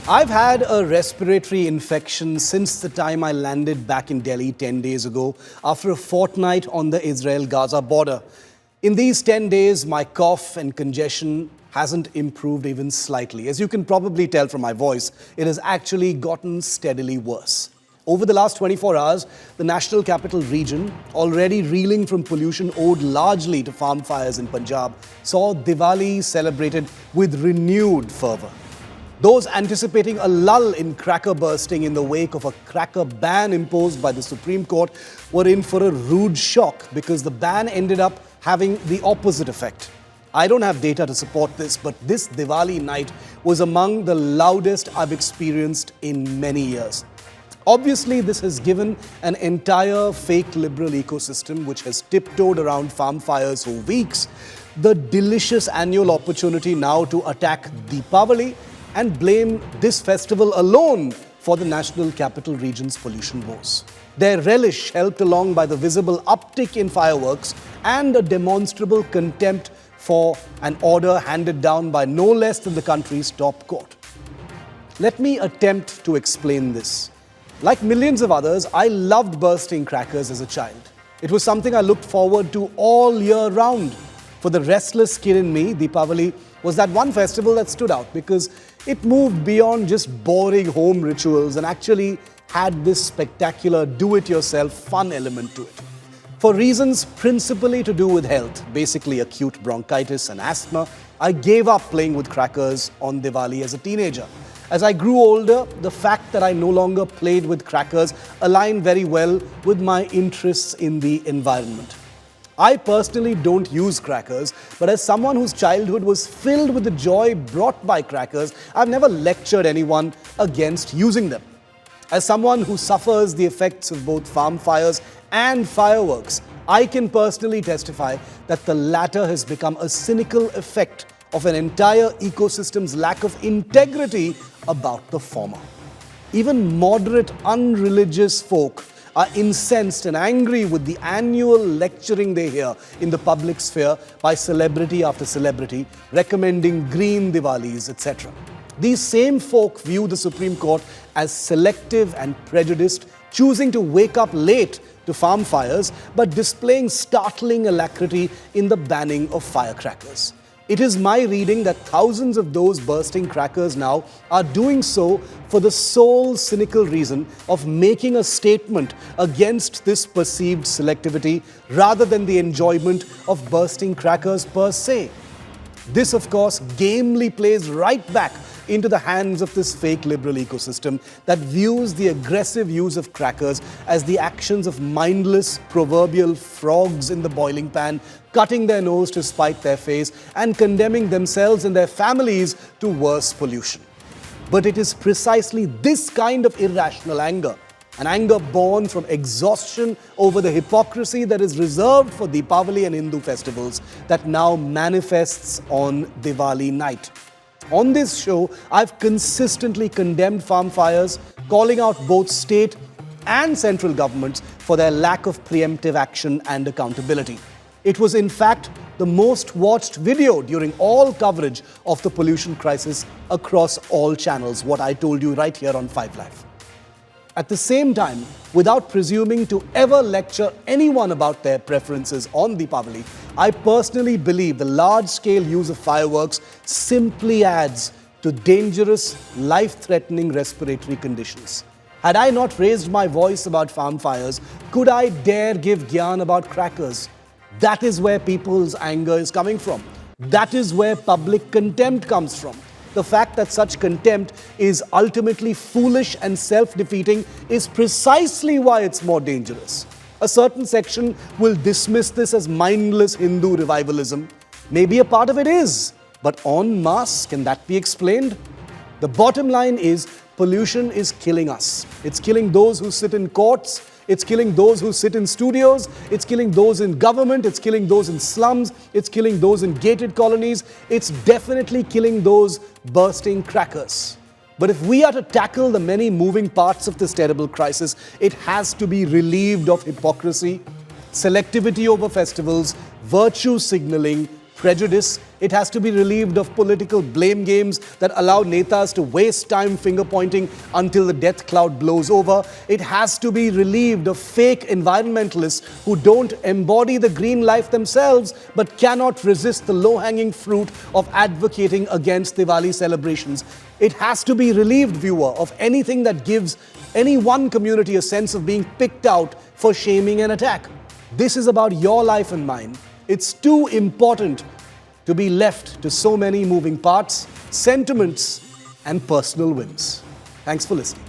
I've had a respiratory infection since the time I landed back in Delhi 10 days ago after a fortnight on the Israel-Gaza border. In these 10 days, my cough and congestion hasn't improved even slightly. As you can probably tell from my voice, it has actually gotten steadily worse. Over the last 24 hours, the National Capital Region, already reeling from pollution owed largely to farm fires in Punjab, saw Diwali celebrated with renewed fervour. Those anticipating a lull in cracker bursting in the wake of a cracker ban imposed by the Supreme Court were in for a rude shock because the ban ended up having the opposite effect. I don't have data to support this, but this Diwali night was among the loudest I've experienced in many years. Obviously, this has given an entire fake liberal ecosystem which has tiptoed around farm fires for weeks the delicious annual opportunity now to attack Diwali and blame this festival alone for the National Capital Region's pollution woes. Their relish helped along by the visible uptick in fireworks and a demonstrable contempt for an order handed down by no less than the country's top court. Let me attempt to explain this. Like millions of others, I loved bursting crackers as a child. It was something I looked forward to all year round. For the restless kid in me, Diwali was that one festival that stood out because it moved beyond just boring home rituals and actually had this spectacular do-it-yourself fun element to it. For reasons principally to do with health, basically acute bronchitis and asthma, I gave up playing with crackers on Diwali as a teenager. As I grew older, the fact that I no longer played with crackers aligned very well with my interests in the environment. I personally don't use crackers, but as someone whose childhood was filled with the joy brought by crackers, I've never lectured anyone against using them. As someone who suffers the effects of both farm fires and fireworks, I can personally testify that the latter has become a cynical effect of an entire ecosystem's lack of integrity about the former. Even moderate, unreligious folk are incensed and angry with the annual lecturing they hear in the public sphere by celebrity after celebrity, recommending green Diwalis, etc. These same folk view the Supreme Court as selective and prejudiced, choosing to wake up late to farm fires, but displaying startling alacrity in the banning of firecrackers. It is my reading that thousands of those bursting crackers now are doing so for the sole cynical reason of making a statement against this perceived selectivity rather than the enjoyment of bursting crackers per se. This, of course, gamely plays right back into the hands of this fake liberal ecosystem that views the aggressive use of crackers as the actions of mindless proverbial frogs in the boiling pan, cutting their nose to spite their face and condemning themselves and their families to worse pollution. But it is precisely this kind of irrational anger, an anger born from exhaustion over the hypocrisy that is reserved for Diwali and Hindu festivals, that now manifests on Diwali night. On this show, I've consistently condemned farm fires, calling out both state and central governments for their lack of preemptive action and accountability. It was in fact the most watched video during all coverage of the pollution crisis across all channels, what I told you right here on 5 Live. At the same time, without presuming to ever lecture anyone about their preferences on Diwali, I personally believe the large-scale use of fireworks simply adds to dangerous, life-threatening respiratory conditions. Had I not raised my voice about farm fires, could I dare give gyan about crackers? That is where people's anger is coming from. That is where public contempt comes from. The fact that such contempt is ultimately foolish and self-defeating is precisely why it's more dangerous. A certain section will dismiss this as mindless Hindu revivalism. Maybe a part of it is, but en masse, can that be explained? The bottom line is pollution is killing us. It's killing those who sit in courts. It's killing those who sit in studios, it's killing those in government, it's killing those in slums, it's killing those in gated colonies, it's definitely killing those bursting crackers. But if we are to tackle the many moving parts of this terrible crisis, it has to be relieved of hypocrisy, selectivity over festivals, virtue signaling, prejudice. It has to be relieved of political blame games that allow netas to waste time finger-pointing until the death cloud blows over. It has to be relieved of fake environmentalists who don't embody the green life themselves but cannot resist the low-hanging fruit of advocating against Diwali celebrations. It has to be relieved, viewer, of anything that gives any one community a sense of being picked out for shaming and attack. This is about your life and mine. It's too important to be left to so many moving parts, sentiments, and personal whims. Thanks for listening.